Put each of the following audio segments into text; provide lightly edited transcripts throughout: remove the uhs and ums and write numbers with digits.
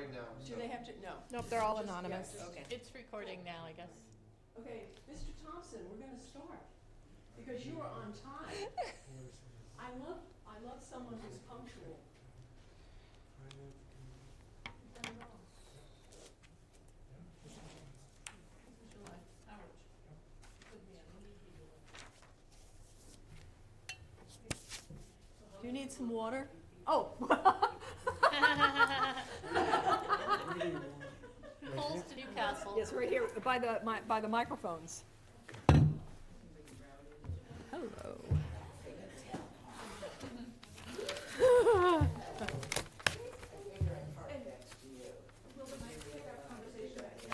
recording now. Do they have to? No. Nope, they're all Just- anonymous. yes, okay. It's recording now, I guess. Okay, Mr. Thompson, we're going to start because you are on time. I love someone who's punctual. Do you need some water? Oh. Who holds to Newcastle? Yes, right here by the microphones. Hello.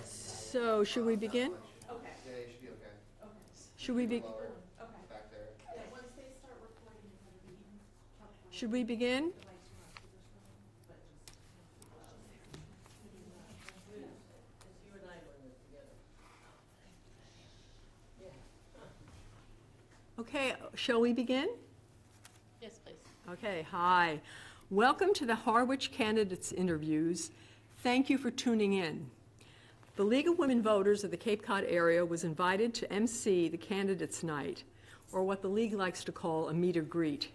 So, should we begin? Yeah, you should be okay. Should we be? Lower, back there. Should we begin? Okay, shall we begin? Yes, please. Okay, hi. Welcome to the Harwich Candidates Interviews. Thank you for tuning in. The League of Women Voters of the Cape Cod area was invited to MC the Candidates Night, or what the League likes to call a meet or greet.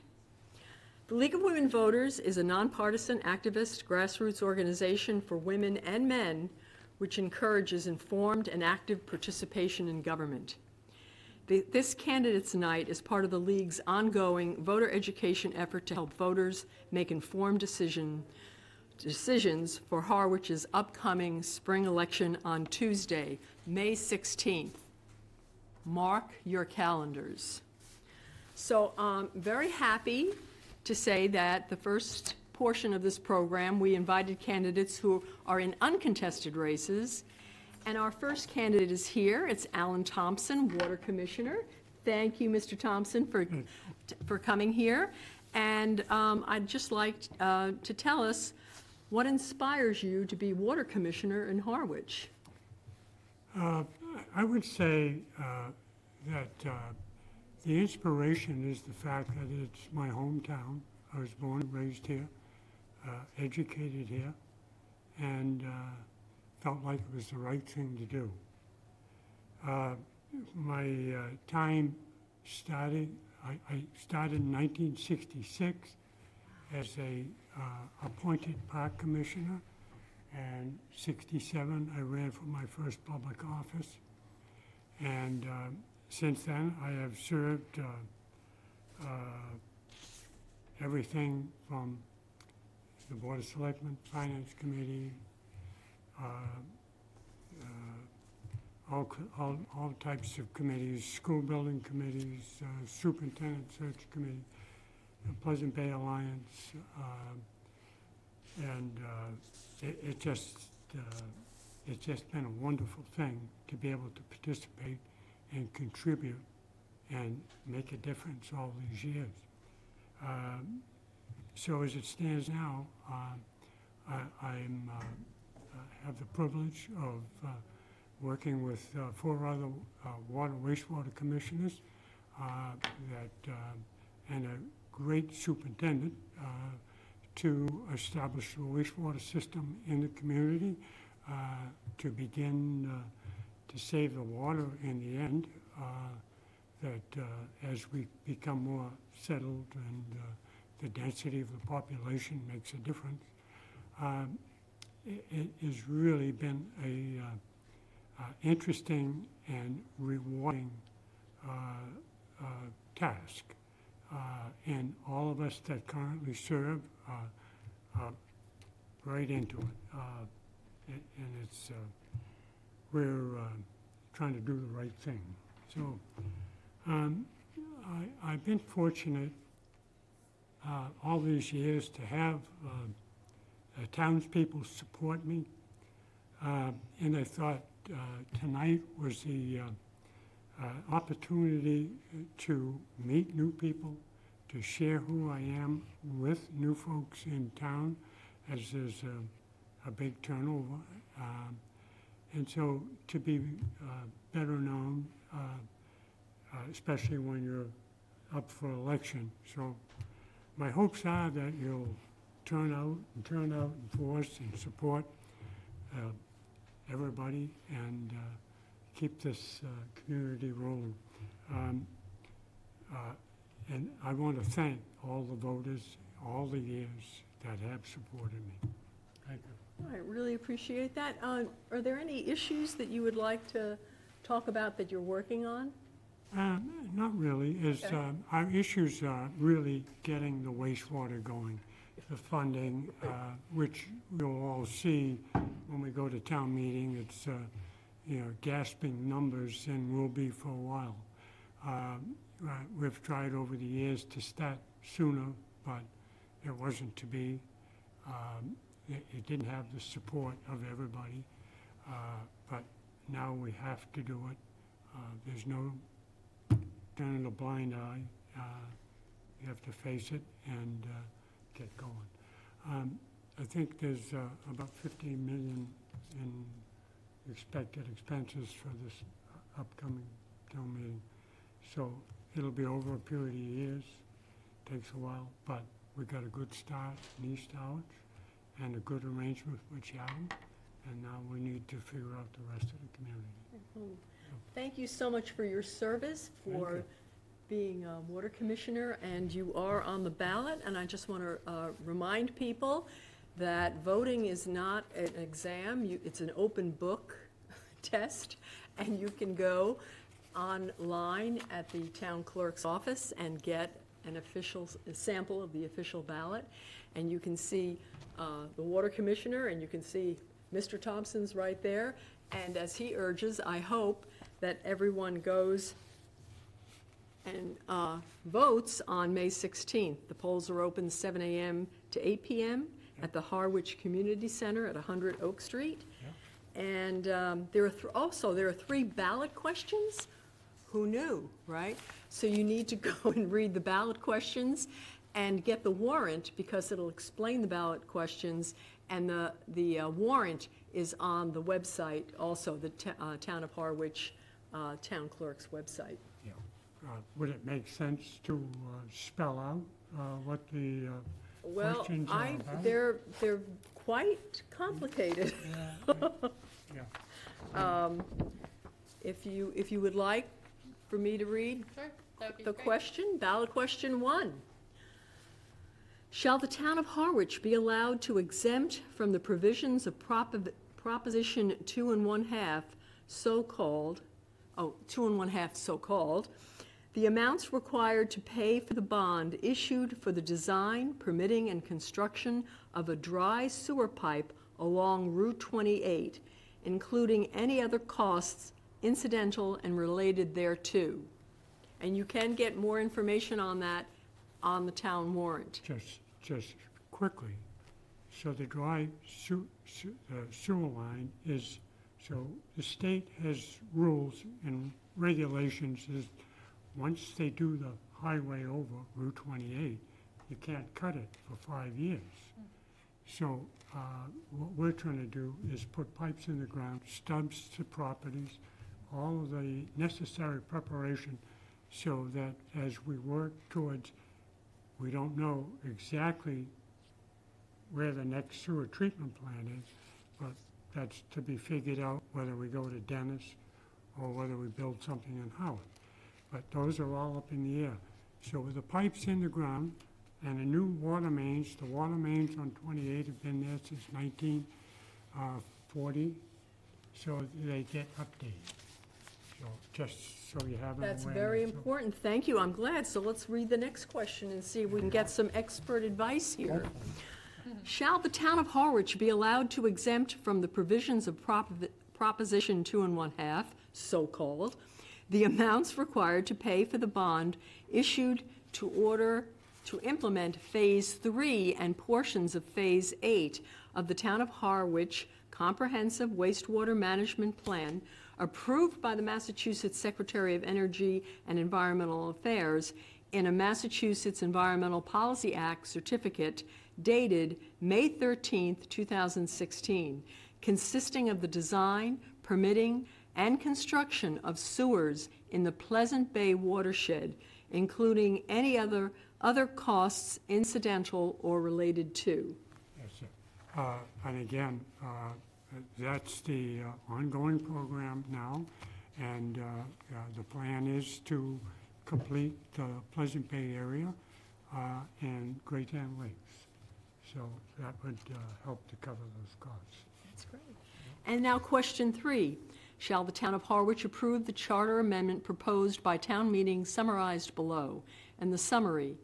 The League of Women Voters is a nonpartisan activist grassroots organization for women and men which encourages informed and active participation in government. This Candidates Night is part of the League's ongoing voter education effort to help voters make informed decisions for Harwich's upcoming spring election on Tuesday, May 16th. Mark your calendars. So I'm very happy to say that the first portion of this program, we invited candidates who are in uncontested races. And our first candidate is here. It's Alan Thompson, Water Commissioner. Thank you, Mr. Thompson, for coming here. And I'd just like to tell us what inspires you to be Water Commissioner in Harwich. I would say that the inspiration is the fact that it's my hometown. I was born and raised here, educated here, and felt like it was the right thing to do. My time started, I started in 1966 as a appointed park commissioner, and 67 I ran for my first public office. And since then I have served everything from the Board of Selectmen, Finance Committee, all types of committees, school building committees, superintendent search committee, Pleasant Bay Alliance, and it's just been a wonderful thing to be able to participate and contribute and make a difference all these years. So as it stands now, I have the privilege of working with 4 other water wastewater commissioners and a great superintendent to establish a wastewater system in the community to begin to save the water in the end, that as we become more settled and the density of the population makes a difference. It has really been a interesting and rewarding task. And all of us that currently serve are right into it. And it's, we're trying to do the right thing. So I've been fortunate all these years to have townspeople support me. And I thought tonight was the opportunity to meet new people, to share who I am with new folks in town, as there's a big turnover. And so to be better known, especially when you're up for election. So my hopes are that you'll turn out in force and support everybody and keep this community rolling. And I want to thank all the voters, all the years that have supported me. Thank you. I really appreciate that. Are there any issues that you would like to talk about that you're working on? Not really. Okay. Our issues are really getting the wastewater going, the funding, which you'll all see when we go to town meeting. It's, gasping numbers and will be for a while. We've tried over the years to start sooner, but it wasn't to be. It didn't have the support of everybody, but now we have to do it. There's no turning a blind eye. You have to face it and get going. I think there's about 15 million in expected expenses for this upcoming town meeting. So it'll be over a period of years. Takes a while, but we got a good start in East Harwich and a good arrangement with Chatham, and now we need to figure out the rest of the community. Thank you so much for your service, for you. being a water commissioner, and you are on the ballot. And I just want to remind people that voting is not an exam. It's an open book test, and you can go online at the town clerk's office and get a sample of the official ballot. And you can see the water commissioner, and you can see Mr. Thompson's right there. And as he urges, I hope that everyone goes and votes on May 16th. The polls are open 7 a.m. to 8 p.m. at the Harwich Community Center at 100 Oak Street. Yeah. And there are 3 ballot questions. Who knew, right? So you need to go and read the ballot questions and get the warrant, because it'll explain the ballot questions, and the warrant is on the website also, the Town of Harwich Town Clerk's website. Yeah. Would it make sense to spell out what the questions are about? They're quite complicated. Yeah. If you would like for me to read Sure, that would be the great. question, ballot question 1. Shall the town of Harwich be allowed to exempt from the provisions of Proposition 2 1/2, so-called, the amounts required to pay for the bond issued for the design, permitting, and construction of a dry sewer pipe along Route 28, including any other costs incidental and related thereto? And you can get more information on that on the town warrant. Just quickly, so the dry sewer line is, so the state has rules and regulations is, once they do the highway over Route 28, you can't cut it for 5 years. So what we're trying to do is put pipes in the ground, stubs to properties, all of the necessary preparation, so that as we work towards, we don't know exactly where the next sewer treatment plant is, but that's to be figured out, whether we go to Dennis or whether we build something in Howard. But those are all up in the air. So with the pipes in the ground and the new water mains, the water mains on 28 have been there since 1940, so they get updated. So just so you have an That's awareness very of- important. Thank you. I'm glad. So let's read the next question and see if we can get some expert advice here. Shall the town of Harwich be allowed to exempt from the provisions of Proposition 2 1/2, so-called, the amounts required to pay for the bond issued to implement Phase 3 and portions of Phase 8 of the Town of Harwich Comprehensive Wastewater Management Plan, approved by the Massachusetts Secretary of Energy and Environmental Affairs in a Massachusetts Environmental Policy Act certificate dated May 13th, 2016, consisting of the design, permitting, and construction of sewers in the Pleasant Bay watershed, including any other costs incidental or related to. Yes, sir. And again, that's the ongoing program now, and the plan is to complete the Pleasant Bay area and Greytown Lakes. So that would help to cover those costs. That's great. And now question 3. Shall the town of Harwich approve the charter amendment proposed by town meeting summarized below? And the summary: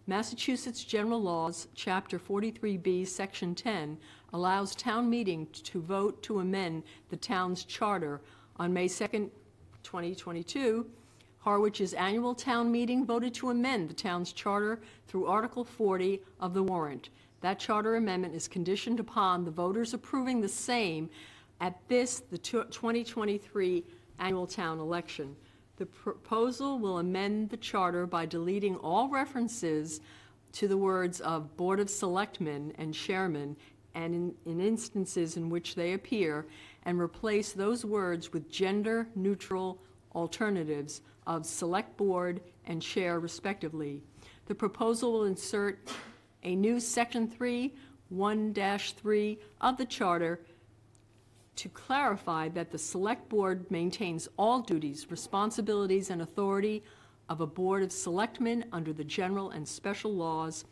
Massachusetts General Laws, Chapter 43B, Section 10, allows town meeting to vote to amend the town's charter. On May 2nd, 2022, Harwich's annual town meeting voted to amend the town's charter through Article 40 of the warrant. That charter amendment is conditioned upon the voters approving the same at the 2023 annual town election. The proposal will amend the charter by deleting all references to the words of Board of Selectmen and Chairman, and in instances in which they appear, and replace those words with gender-neutral alternatives of Select Board and Chair respectively. The proposal will insert a new Section 3, 1-3 of the Charter to clarify that the Select Board maintains all duties, responsibilities, and authority of a Board of Selectmen under the general and special laws.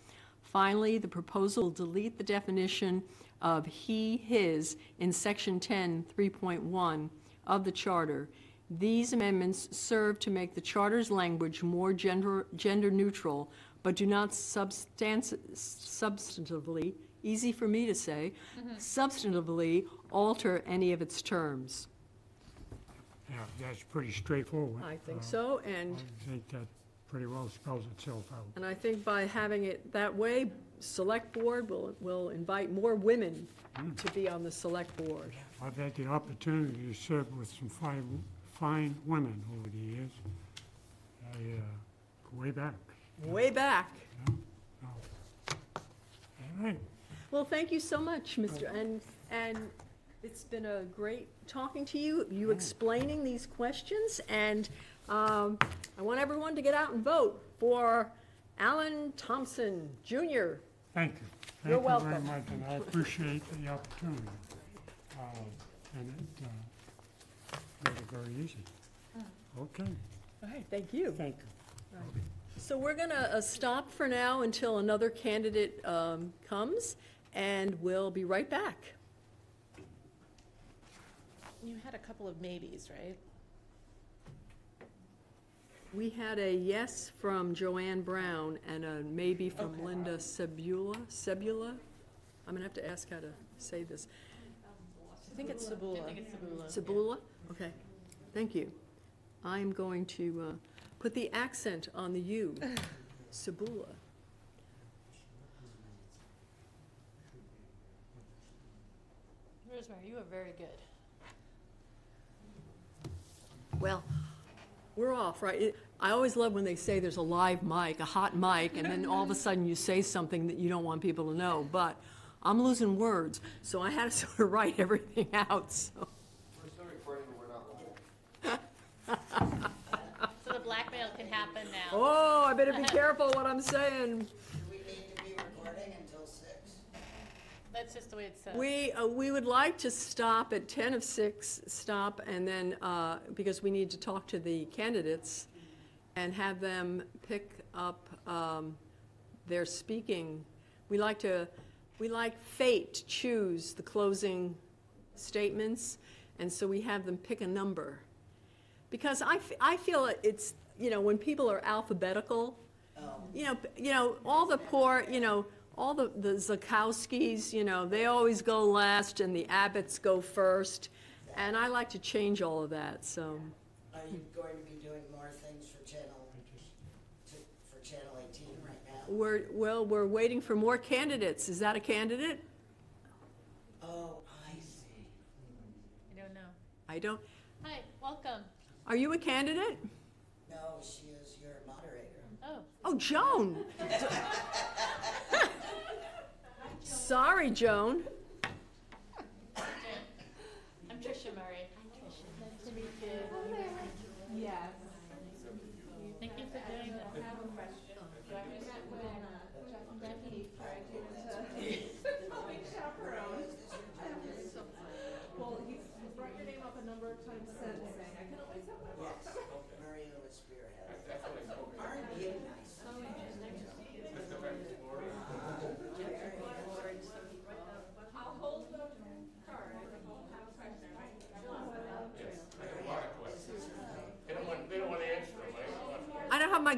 Finally, the proposal will delete the definition of he, his in Section 10, 3.1 of the Charter. These amendments serve to make the Charter's language more gender neutral, but do not substantively, easy for me to say, substantively alter any of its terms. Yeah, that's pretty straightforward. I think so, and I think that pretty well spells itself out. I think by having it that way, Select Board will invite more women to be on the Select Board. I've had the opportunity to serve with some fine women over the years. I go way back. Way back. All right. Well, thank you so much, Mr. And it's been a great talking to you, explaining these questions, and I want everyone to get out and vote for Alan Thompson, Jr. Thank you. You're Thank you welcome. very much, and I appreciate the opportunity. And it made it very easy. Okay, All right, thank you. thank you. So we're going to stop for now until another candidate comes, and we'll be right back. You had a couple of maybes, right? We had a yes from Joanne Brown and a maybe from Okay. Linda Sebula? I'm going to have to ask how to say this. I think it's Sabula. I think it's Sabula. Sebula? Okay, thank you. I'm going to put the accent on the U. Sebula. Rosemary, you are very good. Well, we're off, right? I always love when they say there's a live mic, a hot mic, and then all of a sudden you say something that you don't want people to know. But I'm losing words, so I had to sort of write everything out, so. We're still recording, but we're not live. So the blackmail can happen now. Oh, I better be careful what I'm saying. Do we need to be recording until 6? That's just the way it's said. We would like to stop at 10 of 6, stop, and then, because we need to talk to the candidates and have them pick up their speaking. We like fate to choose the closing statements, and so we have them pick a number. Because I feel it's, when people are alphabetical, all the poor, all the Zakowskis, they always go last and the Abbotts go first, and I like to change all of that, so. Are you going to be doing more things for Channel 18 right now? We're waiting for more candidates. Is that a candidate? Oh, I see. I don't know. I don't. Hi, welcome. Are you a candidate? No, she is your moderator. Oh, Oh, Joan. Sorry, Joan. I'm Tricia Murray. Nice to meet you. Yes. Thank you for doing I this. have a question. When Jackie tried to big chaperone.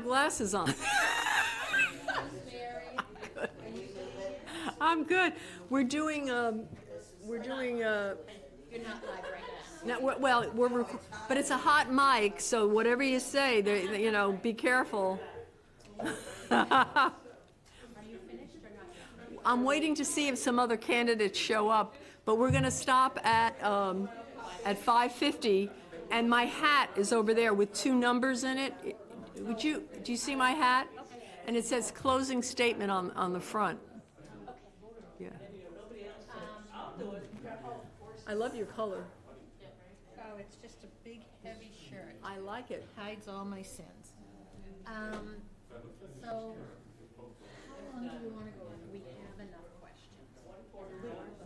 glasses on. I'm good. We're doing, You're not live right now. but it's a hot mic, so whatever you say, you know, be careful. Are you finished or not yet? I'm waiting to see if some other candidates show up, but we're gonna stop at 5:50, and my hat is over there with 2 numbers in it. Do you see my hat? And it says closing statement on the front. Yeah. I love your color. Oh, it's just a big, heavy shirt. I like it. Hides all my sins. So, how long do you want to go on? We have enough questions.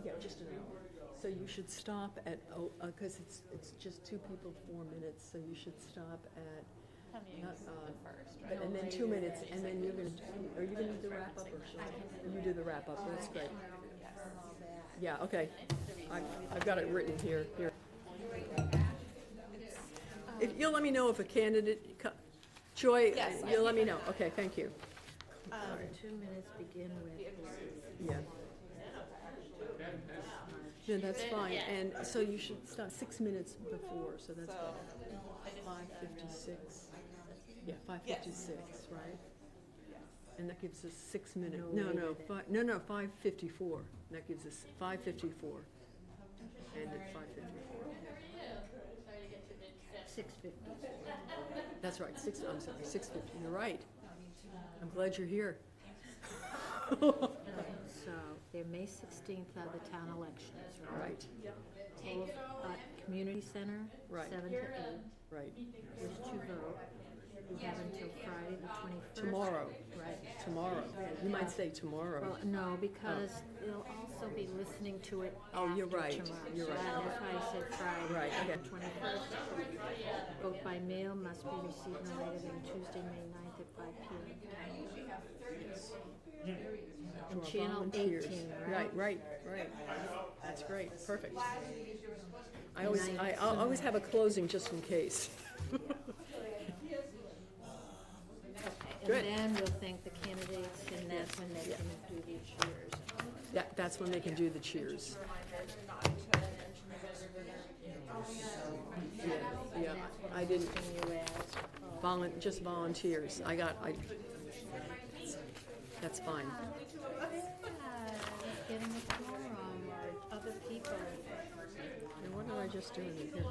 Yeah, just an hour. So you should stop at, because it's just 2 people, 4 minutes, so you should stop at, and then 2 minutes, and then are you gonna do the wrap up, or should you do the wrap up? That's great. Yeah, okay. I've got it written here. If you'll let me know if a candidate, Joy, you'll let me know. Okay, thank you. 2 minutes begin with. Yeah. Yeah, that's fine, and so you should start 6 minutes before, so that's 5:56. Yeah, 5:56, right? And that gives us 6 minutes. No, 5:54. That gives us 5:54. And at 5:54. 6:50. That's right, 6:50. You're right. I'm glad you're here. So, they're May 16th are the town elections, right? Right, Hold at Community Center, Right. 7 to 8. right. Wish to vote. You have until Friday the 21st. Tomorrow, Right. tomorrow. You might say tomorrow. Well, no, because they'll also be listening to it Oh, you're after right. tomorrow. You're So right. that's why I said Friday. Right, okay. The 21st. Vote by mail must be received no later than Tuesday, May 9th at 5 p.m. To And our channel volunteers. 18, right? Right. That's great, perfect. I always have a closing just in case. And Good. then we'll thank the candidates, and that's when they can do the cheers. That's when they can do the cheers. Yeah, I didn't, You asked. just volunteers. That's fine. Getting a quorum or other people. And what did I just do in here?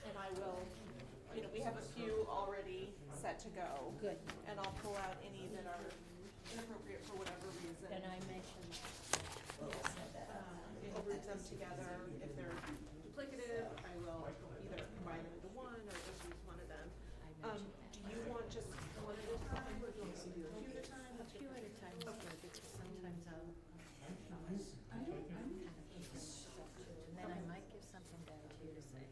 And I will, we have a few already set to go. Good. And I'll pull out any that are inappropriate for whatever reason. Then I mentioned. I'll group them together. If they're duplicative, I will either combine them into one or just use one of them. Do you want just one at a time, or do you want to do a few at a time? A few at a time is good, because sometimes I'll and then I might give something back to you to say.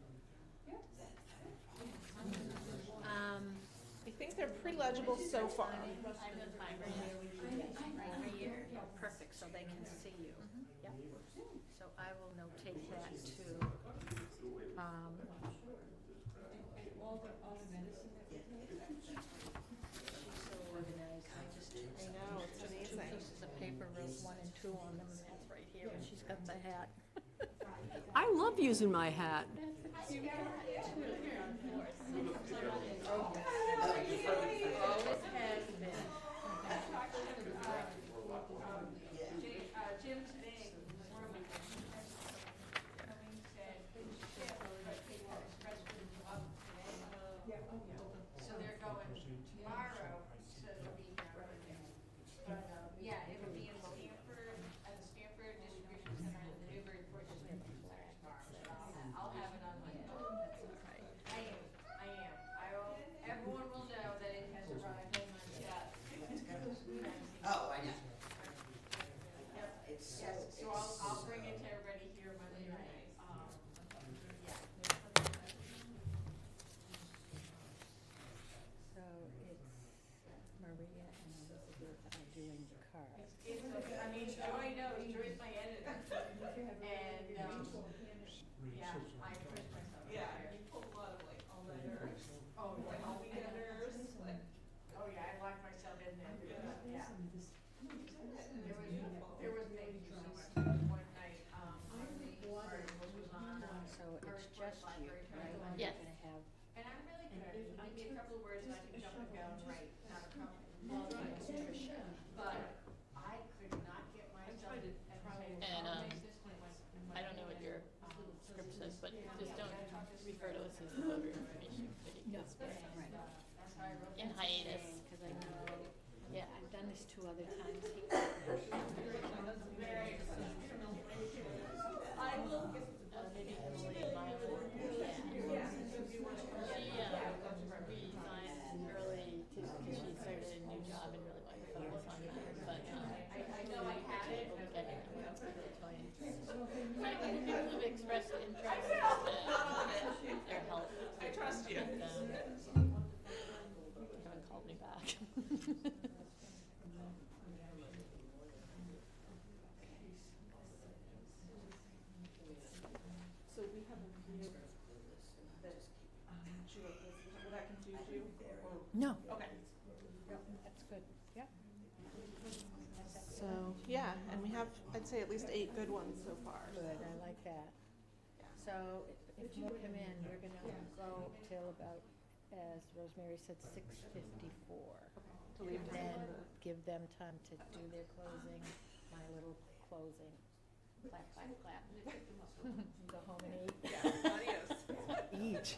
I think they're pretty legible so far. Perfect, so they can see you. Yep. So I will notate that to, she's so organized, I know, it's amazing. Two pieces of paper wrote 1 and 2 on them, and that's right here, and she's got the hat. I love using my hat. So they're going tomorrow to be yeah, it would be in Stanford, at the Stanford Distribution Center in the Newburyport Distribution Center tomorrow. I'll have it on my I am. Everyone will know that it has arrived on my desk. Oh, I know. Yes, so I'll bring it to everybody here Monday night. So it's Maria and Elizabeth are doing the cards. Joy knows, Joy's my editor. And, yeah, I pushed myself. Yeah, you pulled a lot And I don't know what your script says, but just don't refer to us as the voter information committee. No, 'Cause we're right. in hiatus. Because I know, yeah, I've done this 2 other times. Maybe Emily and Myla. She resigned early because she started a new job and really wanted to focus on that. But I know I have it. Able to get it. People who've expressed interest in their help. I trust you. Haven't called me back. So we have a view that, will that confuse you? Or- No. Okay. That's good, yeah. So, yeah, and we have, I'd say at least 8 good ones so far. Good, I like that. So if more come in, we're gonna go till about, as Rosemary said, 6:54. To leave Then December. give them time to do their closing, my little closing. Clap, clap, clap. Go home and eat. Adios. Eat.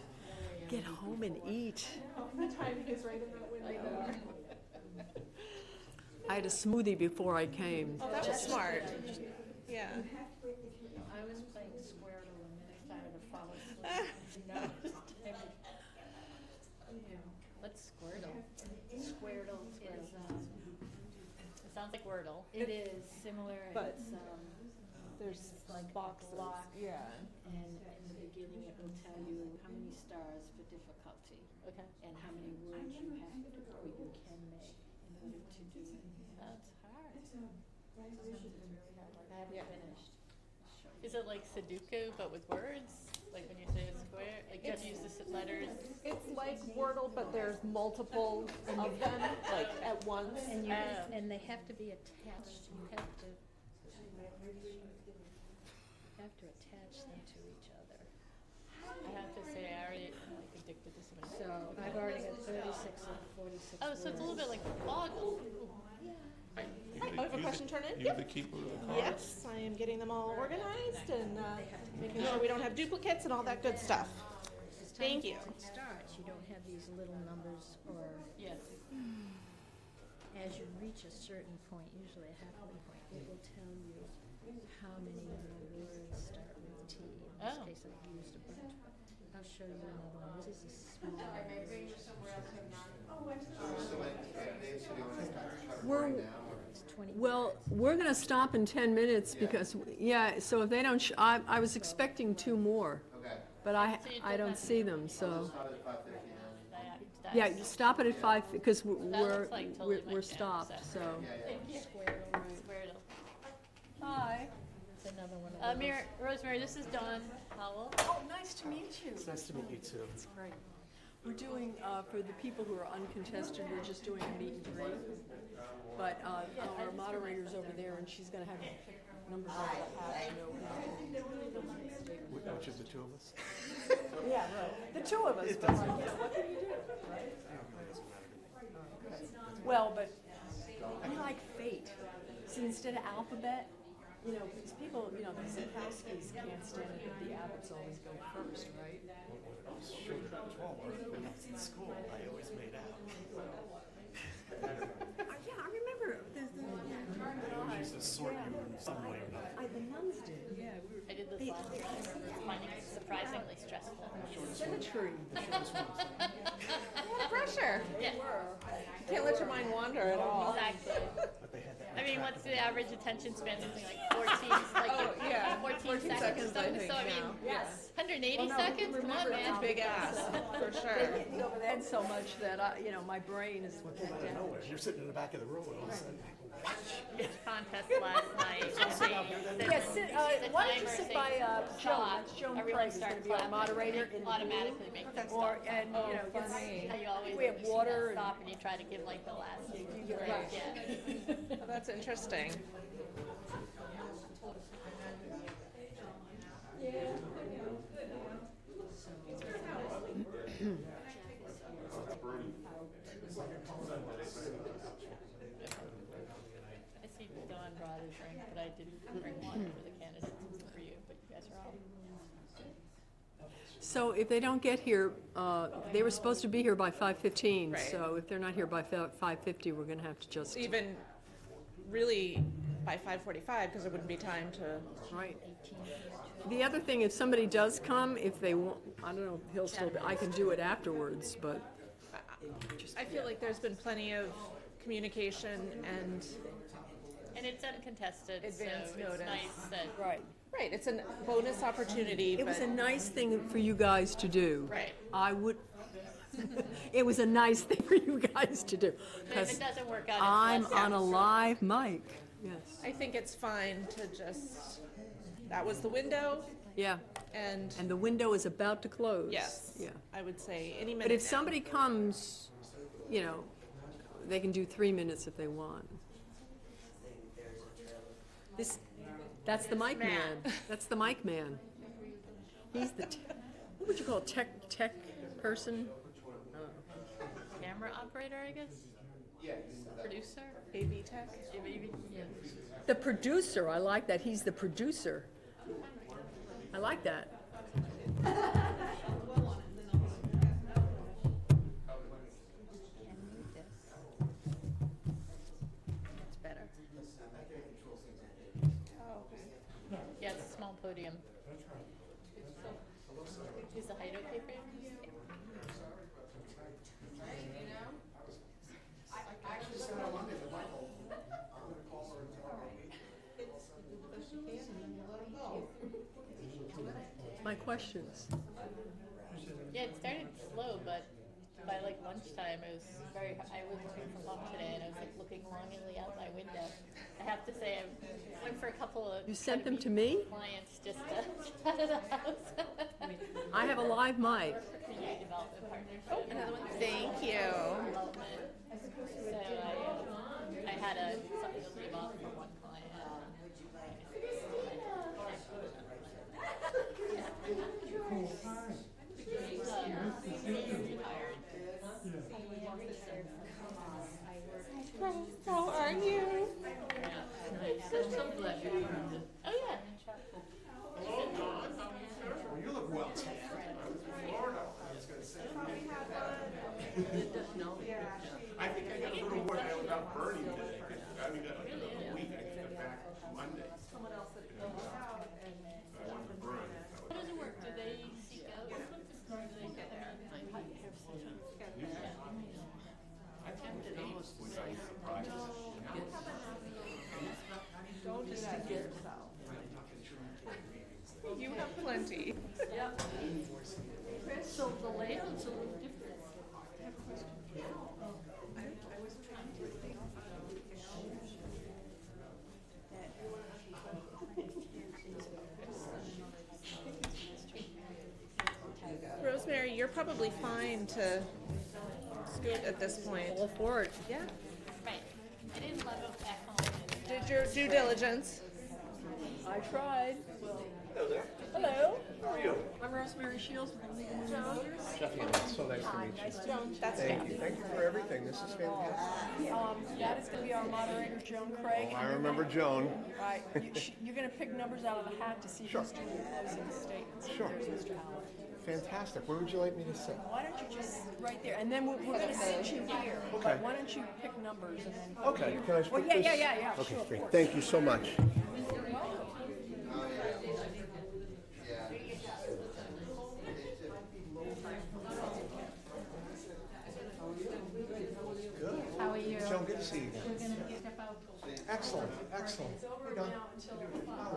Get home and eat. Oh, the timing is right in that window. I had a smoothie before I came. Oh, that was smart. Yeah. I was playing Squirtle and then I started to fall asleep. No. What's Squirtle? Squirtle is, It sounds like Wordle. it is similar, But- it's, There's like boxes. block. Yeah. and in the beginning it will tell you how many stars for difficulty. Okay. And how many words you have to, or you can make in order to do it. That's hard. I haven't Yeah. finished. Is it like Sudoku but with words? Like when you say a square, like you have to use the letters. It's like Wordle, but there's multiple of them, like at once. And you, Oh. and they have to be attached, you have to attach them to each other. I have to say, I already am like addicted to so many. So I've already got 36 and 46 Oh, so it's a little bit like Boggle. Oh, I have a question, turn in? You're the keeper of the cards? Yes, I am getting them all organized and making sure we don't have duplicates and all that good stuff. Thank you. It starts, you don't have these little numbers, or Yes. as you reach a certain point, usually a halfway point, it will tell you how many words start with T. In this Oh. case, I've used a bunch. I'll show you another one. This is a small word. We're, It's 20. well, we're gonna stop in 10 minutes because, yeah, so if they don't, I was expecting 2 more, Okay, but I don't see them, so. start at 5:50 then. Yeah, you stop it at 5, because we're, looks like totally we're my stopped, jam, so. Square, right. Squirtle. Hi. It's another one of those. Rosemary, this is Dawn Howell. Oh, nice to meet you. It's nice to meet you too. That's great. We're doing, for the people who are uncontested, we're just doing a meet and greet. But our moderator's over there, and she's gonna have numbers on the hat, you know. Which of the 2 of us? Yeah, right. The 2 of us, but like, you know, what can you do, right? Well, but we like fate. See, instead of alphabet, you know, because people, you know, the Zukowskis can't stand it that the Abbotts always go first, right? Sure, when I was in school, I always made out. Yeah, I remember. They always used to sort you in some way or another. The nuns did, yeah. I did this last year. I remember finding it surprisingly stressful. Symmetry. Pressure. Yeah, You can't let your mind wander at all. exactly. But they had that. I mean, what's the average attention span? Something like 14, like Oh, yeah. 14 seconds. seconds, I think, So I mean, now. Yes. 180 Well, no, seconds. Come on, remember, man. Big ass, for They sure. hit me over the head so much that I, you know, my brain is Out of nowhere. You're sitting in the back of the room and all of a sudden, Contest last night. Yes, sit, why don't you sit by Joan? Joan Everyone Craig is start going to be our clapping. moderator in the Automatically make them or, stop. and, you know, gets, How you always we have when you see water that and- stop and you try to give like the last. Right. Yeah. Oh, that's interesting. didn't bring water for the candidates for you, but you guys are all. So if they don't get here, they were supposed to be here by 5:15. Right. So if they're not here by 5:50, we're going to have to just, Even really by 5:45, because there wouldn't be time to. right. The other thing, if somebody does come, if they want, I don't know, he'll still, I can do it afterwards, but I feel like there's been plenty of communication and, And it's uncontested, so Advance it's notice. nice that, right. right, it's a bonus opportunity, It was a but, nice thing for you guys to do. right. I would, it was a nice thing for you guys to do. but if 'Cause it doesn't work out, I'm it's less. on a live mic, yes. I think it's fine to just, that was the window, Yeah, and and the window is about to close. yes, Yeah. I would say any minute But if now. somebody comes, you know, they can do 3 minutes if they want. That's the mic man. That's the mic man. He's the, what would you call tech person? Camera operator, I guess? Producer? AV tech. Yeah. The producer, I like that. He's the producer. I like that. It's better. Yeah, it's a small podium. Is the height okay for you? My questions. Yeah, it started slow, but by like lunchtime, it was very. I was home from home today, and I was like looking longingly out my window. I have to say, I went for a couple of. You sent them to me? Clients just to get out of the house. I have a live mic. Community development partnership. Oh, another one, thank you. Development. So I had something to leave off for one client. How are you? So glad you're here. Oh, yeah. You look well tan. Florida. I was gonna say. I think I got a little more about burning today. I mean, a week. I got back Monday. I wanted to burn. How does it work? Do they seek out something? Or do they get there? I think the nose was I surprised. Don't do that to yourself. You have plenty. So the layout's a little different. Rosemary, you're probably fine to scoot at this point. All for it. Yeah. Right. I didn't love it back home. Did your due diligence. I tried. Hello there. Hello. How are you? I'm Rosemary Shields from the League of Women Voters. Sheffield. So nice to meet you. Don't, that's Thank you. Thank you for everything. This is fantastic. That is going to be our moderator, Joan Craig. I remember Joan. Right. You're going to pick numbers out of the hat to see Sure. who's doing the closing statements. Sure. There's Mr. Howard. Fantastic. Where would you like me to sit? Why don't you just, right there, and then we're going to sit you here. Okay. But why don't you pick numbers and then. Okay. Can I speak Well, yeah, this? yeah. Okay, Sure, of great. course. Thank you so much. Good. How are you? Joan, good to see you again. We're gonna step out. Excellent, excellent. It's over We're done. now until 5.